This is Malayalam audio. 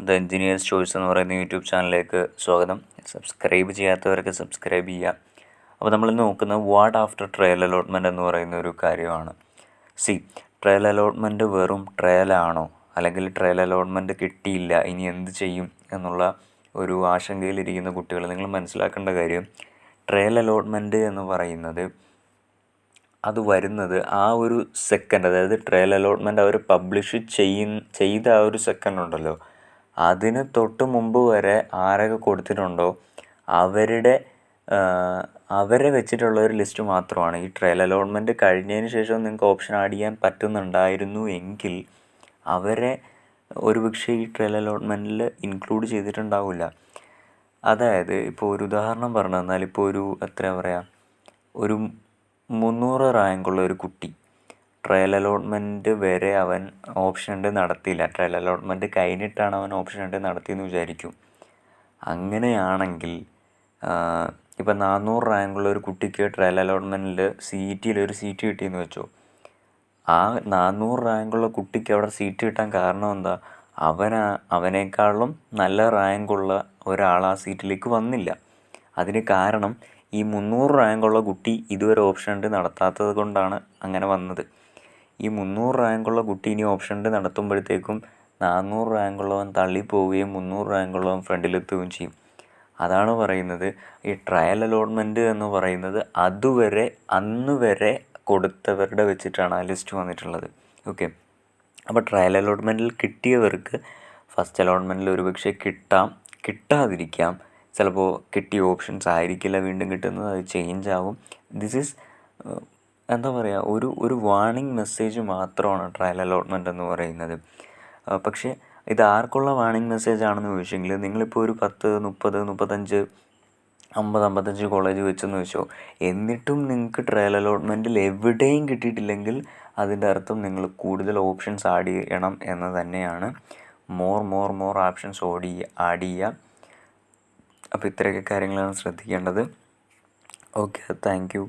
ദ എഞ്ചിനീയേഴ്സ് ചോയ്സ് എന്ന് പറയുന്ന യൂട്യൂബ് ചാനലിലേക്ക് സ്വാഗതം. സബ്സ്ക്രൈബ് ചെയ്യാത്തവരൊക്കെ സബ്സ്ക്രൈബ് ചെയ്യുക. അപ്പോൾ നമ്മൾ നോക്കുന്നത് വാട്ട് ആഫ്റ്റർ ട്രയൽ അലോട്ട്മെൻറ്റ് എന്ന് പറയുന്ന ഒരു കാര്യമാണ്. ട്രയൽ അലോട്ട്മെൻറ്റ് വെറും ട്രയലാണോ, അല്ലെങ്കിൽ ട്രയൽ അലോട്ട്മെൻറ്റ് കിട്ടിയില്ല ഇനി എന്ത് ചെയ്യും എന്നുള്ള ഒരു ആശങ്കയിലിരിക്കുന്ന കുട്ടികൾ, നിങ്ങൾ മനസ്സിലാക്കേണ്ട കാര്യം, ട്രയൽ അലോട്ട്മെൻറ്റ് എന്ന് പറയുന്നത് അത് വരുന്നത് ആ ഒരു സെക്കൻഡ്, അതായത് ട്രയൽ അലോട്ട്മെൻറ്റ് അവർ പബ്ലിഷ് ചെയ്ത ആ ഒരു സെക്കൻഡ് ഉണ്ടല്ലോ, അതിന് തൊട്ട് മുമ്പ് വരെ ആരൊക്കെ കൊടുത്തിട്ടുണ്ടോ അവരെ വെച്ചിട്ടുള്ള ഒരു ലിസ്റ്റ് മാത്രമാണ്. ഈ ട്രയൽ അലോട്ട്മെൻറ്റ് കഴിഞ്ഞതിന് ശേഷം നിങ്ങൾക്ക് ഓപ്ഷൻ ആഡ് ചെയ്യാൻ പറ്റുന്നുണ്ടായിരുന്നു എങ്കിൽ അവരെ ഒരുപക്ഷെ ഈ ട്രയൽ അലോട്ട്മെൻറ്റിൽ ഇൻക്ലൂഡ് ചെയ്തിട്ടുണ്ടാവില്ല. അതായത് ഇപ്പോൾ ഒരു ഉദാഹരണം പറഞ്ഞു തന്നാൽ, ഇപ്പോൾ ഒരു 300 റാങ്കുള്ള ഒരു കുട്ടി ട്രയൽ അലോട്ട്മെൻറ്റ് വരെ അവൻ ഓപ്ഷൻ ഉണ്ട് നടത്തിയില്ല. ട്രയൽ അലോട്ട്മെൻറ്റ് കഴിഞ്ഞിട്ടാണ് അവൻ ഓപ്ഷൻ ഉണ്ട് നടത്തിയെന്ന് വിചാരിക്കും. അങ്ങനെയാണെങ്കിൽ ഇപ്പം 400 റാങ്കുള്ള ഒരു കുട്ടിക്ക് ട്രയൽ അലോട്ട്മെൻറ്റിൽ CET ഒരു സീറ്റ് കിട്ടിയെന്ന് വെച്ചോ. ആ 400 റാങ്കുള്ള കുട്ടിക്ക് അവിടെ സീറ്റ് കിട്ടാൻ കാരണം എന്താ? അവനേക്കാളും നല്ല റാങ്കുള്ള ഒരാൾ ആ സീറ്റിലേക്ക് വന്നില്ല. അതിന് കാരണം ഈ 300 റാങ്കുള്ള കുട്ടി ഇതുവരെ ഓപ്ഷൻ ഉണ്ട് നടത്താത്തത് കൊണ്ടാണ് അങ്ങനെ വന്നത്. ഈ 300 റാങ്കുള്ള കുട്ടി ഇനി ഓപ്ഷൻ ഉണ്ട് നടത്തുമ്പോഴത്തേക്കും 400 റാങ്കുള്ളവൻ തള്ളിപ്പോവുകയും 300 റാങ്കുള്ളവൻ ഫ്രണ്ടിലെത്തുകയും ചെയ്യും. അതാണ് പറയുന്നത്, ഈ ട്രയൽ അലോട്ട്മെൻറ്റ് എന്ന് പറയുന്നത് അന്ന് വരെ കൊടുത്തവരുടെ വെച്ചിട്ടാണ് ആ ലിസ്റ്റ് വന്നിട്ടുള്ളത്. ഓക്കെ, അപ്പോൾ ട്രയൽ അലോട്ട്മെൻറ്റിൽ കിട്ടിയവർക്ക് ഫസ്റ്റ് അലോട്ട്മെൻറ്റിൽ ഒരുപക്ഷെ കിട്ടാതിരിക്കാം. ചിലപ്പോൾ കിട്ടിയ ഓപ്ഷൻസ് ആയിരിക്കില്ല വീണ്ടും കിട്ടുന്നത്, അത് ചേഞ്ച് ആവും. ദിസ് ഈസ് ഒരു വാർണിംഗ് മെസ്സേജ് മാത്രമാണ് ട്രയൽ അലോട്ട്മെൻറ്റ് എന്ന് പറയുന്നത്. പക്ഷേ ഇത് ആർക്കുള്ള വാർണിംഗ് മെസ്സേജ് ആണെന്ന് ചോദിച്ചെങ്കിൽ, നിങ്ങളിപ്പോൾ ഒരു 10, 30, 35, 50, 55 കോളേജ് വെച്ചെന്ന് വെച്ചോ, എന്നിട്ടും നിങ്ങൾക്ക് ട്രയൽ അലോട്ട്മെൻറ്റിൽ എവിടെയും കിട്ടിയിട്ടില്ലെങ്കിൽ അതിൻ്റെ അർത്ഥം നിങ്ങൾ കൂടുതൽ ഓപ്ഷൻസ് ആഡ് ചെയ്യണം എന്ന് തന്നെയാണ്. മോർ ഓപ്ഷൻസ് ആഡ് ചെയ്യുക. അപ്പോൾ ഇത്രയൊക്കെ കാര്യങ്ങളാണ് ശ്രദ്ധിക്കേണ്ടത്. Okay, thank you.